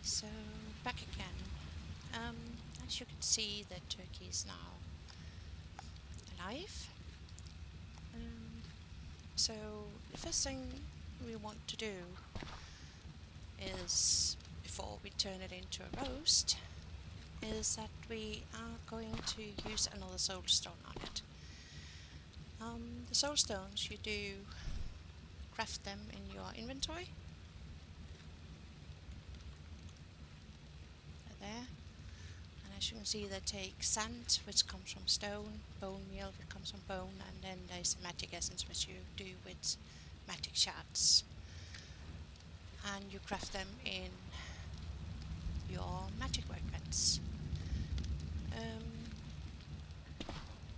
so back again. As you can see, the turkey is now alive. So the first thing we want to do is, before we turn it into a roast, is that we are going to use another soul stone on it. The soul stones, you do craft them in your inventory. They're there. And as you can see, they take sand, which comes from stone, bone meal, which comes from bone, and then there's magic essence, which you do with magic shards. And you craft them in your magic workbench.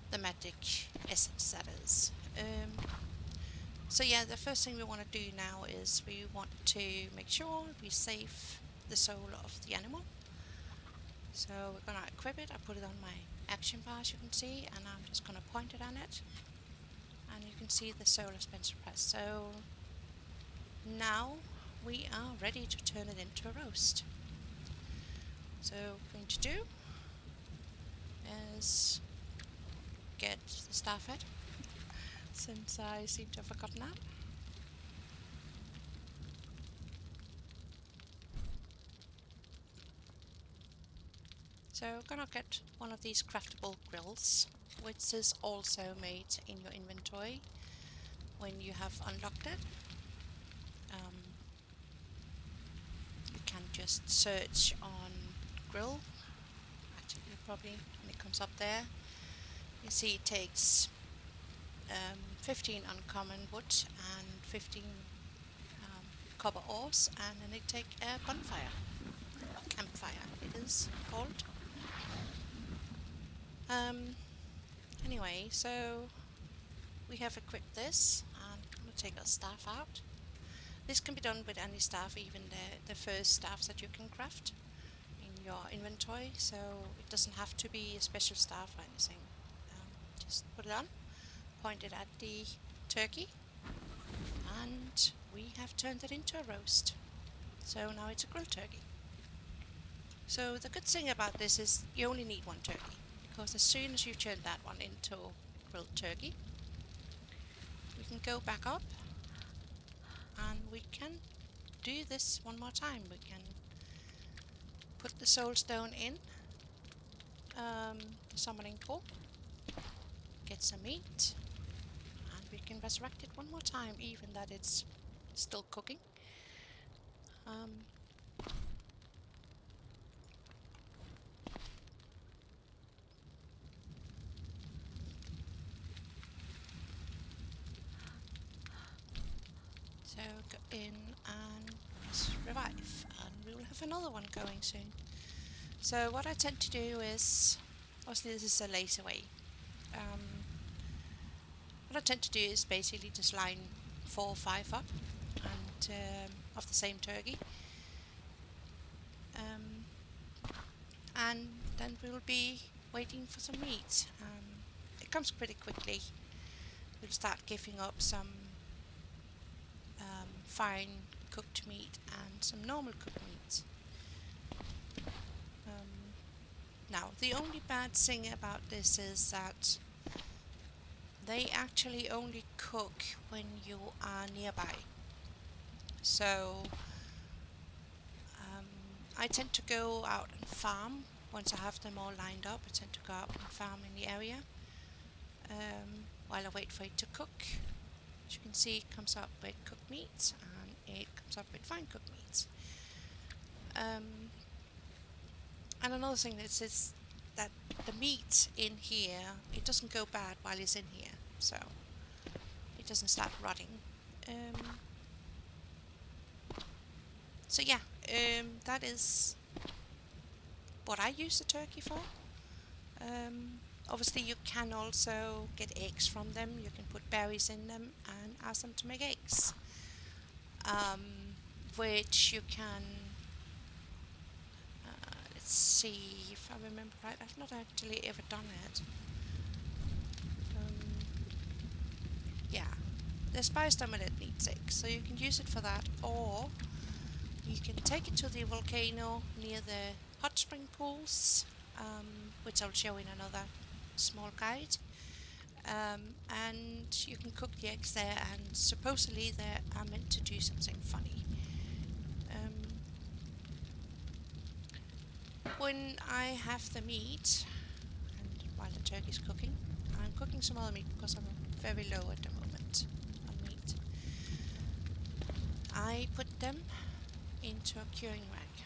The magic essence, that is. So yeah, the first thing we want to do now is we want to make sure we save the soul of the animal. So we're going to equip it. I put it on my action bar, as you can see, and I'm just going to point it on it. And you can see the soul has been suppressed. So now we are ready to turn it into a roast. So what we're going to do is get the star fed, since I seem to have forgotten that. So I'm gonna get one of these craftable grills, which is also made in your inventory when you have unlocked it. You can just search on grill. Actually, probably when it comes up there, you see it takes 15 uncommon wood and 15 copper ores, and then it takes a bonfire, or campfire it is called. Anyway, so we have equipped this, and I'm going to take our staff out. This can be done with any staff, even the first staffs that you can craft in your inventory, so it doesn't have to be a special staff or anything. Just put it on, point it at the turkey, and we have turned it into a roast. So now it's a grilled turkey. So the good thing about this is you only need one turkey, because as soon as you turn that one into grilled turkey, we can go back up and we can do this one more time. We can put the soul stone in the summoning pool, get some meat, and we can resurrect it one more time, even that it's still cooking. So go in and revive, and we will have another one going soon. So what I tend to do is, obviously this is a later way. What I tend to do is basically just line 4 or 5 up, and of the same turkey, and then we'll be waiting for some meat. It comes pretty quickly. We'll start giving up some fine cooked meat and some normal cooked meat. Now, the only bad thing about this is that they actually only cook when you are nearby. So I tend to go out and farm. Once I have them all lined up, I tend to go out and farm in the area while I wait for it to cook. As you can see, it comes up with cooked meat, and it comes up with fine cooked meat. And another thing is that the meat in here, it doesn't go bad while it's in here, so it doesn't start rotting. So yeah, that is what I use the turkey for. Obviously you can also get eggs from them. You can put berries in them and ask them to make eggs, which you can, let's see if I remember right, I've not actually ever done it. Yeah, the spiced omelette needs eggs, so you can use it for that, or You can take it to the volcano near the hot spring pools, which I'll show in another small guide. And you can cook the eggs there, and supposedly they are meant to do something funny. When I have the meat, and while the turkey's cooking, I'm cooking some other meat because I'm very low at the moment on meat. I put them into a curing rack.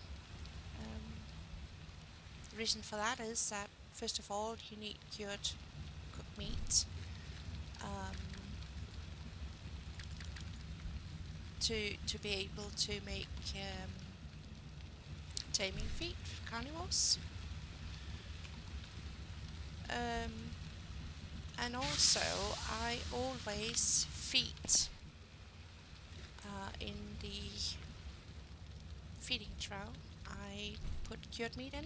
The reason for that is that first of all you need cured cooked meat to be able to make taming feed for carnivores. And also I always feed in the feeding trough. I put cured meat in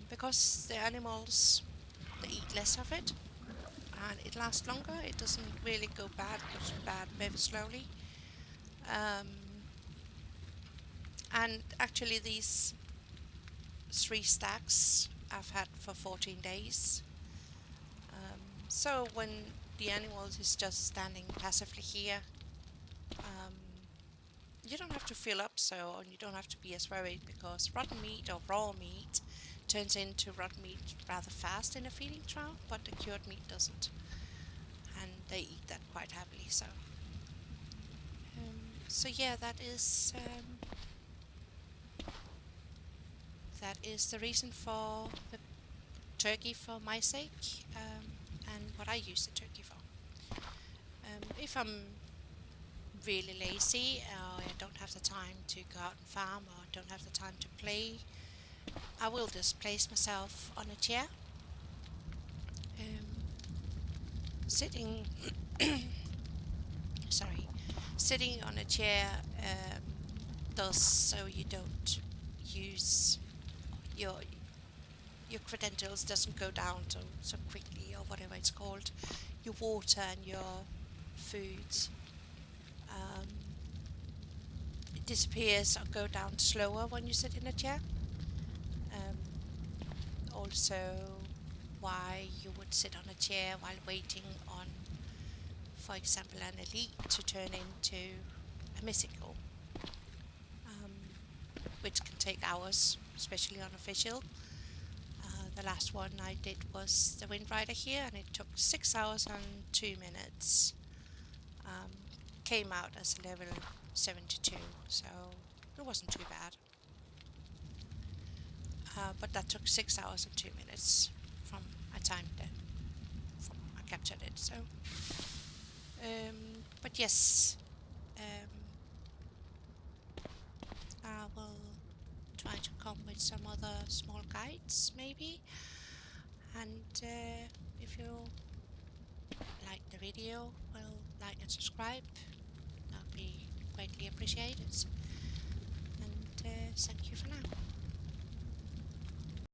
because the animals, they eat less of it and it lasts longer. It doesn't really go bad, it goes bad very slowly. And actually these 3 stacks I've had for 14 days. So when the animal is just standing passively here, you don't have to fill up, and you don't have to be as worried, because rotten meat or raw meat turns into rotten meat rather fast in a feeding trough, but the cured meat doesn't, and they eat that quite happily. So yeah, that is the reason for the turkey for my sake, and what I use the turkey for. If I'm really lazy, or I don't have the time to go out and farm, or don't have the time to play, I will just place myself on a chair, sitting sitting on a chair does so you don't use your credentials doesn't go down so quickly, or whatever it's called, your water and your food. It disappears or go down slower when you sit in a chair. Also, why you would sit on a chair while waiting on, for example, an elite to turn into a mythical, which can take hours, especially unofficial. The last one I did was the Wind Rider here, and it took 6 hours and 2 minutes. Came out as level 72, so it wasn't too bad. But that took 6 hours and 2 minutes from I captured it. So, but yes, I will try to come with some other small guides maybe, and if you like the video, well, like and subscribe, that would be greatly appreciated, and thank you for now.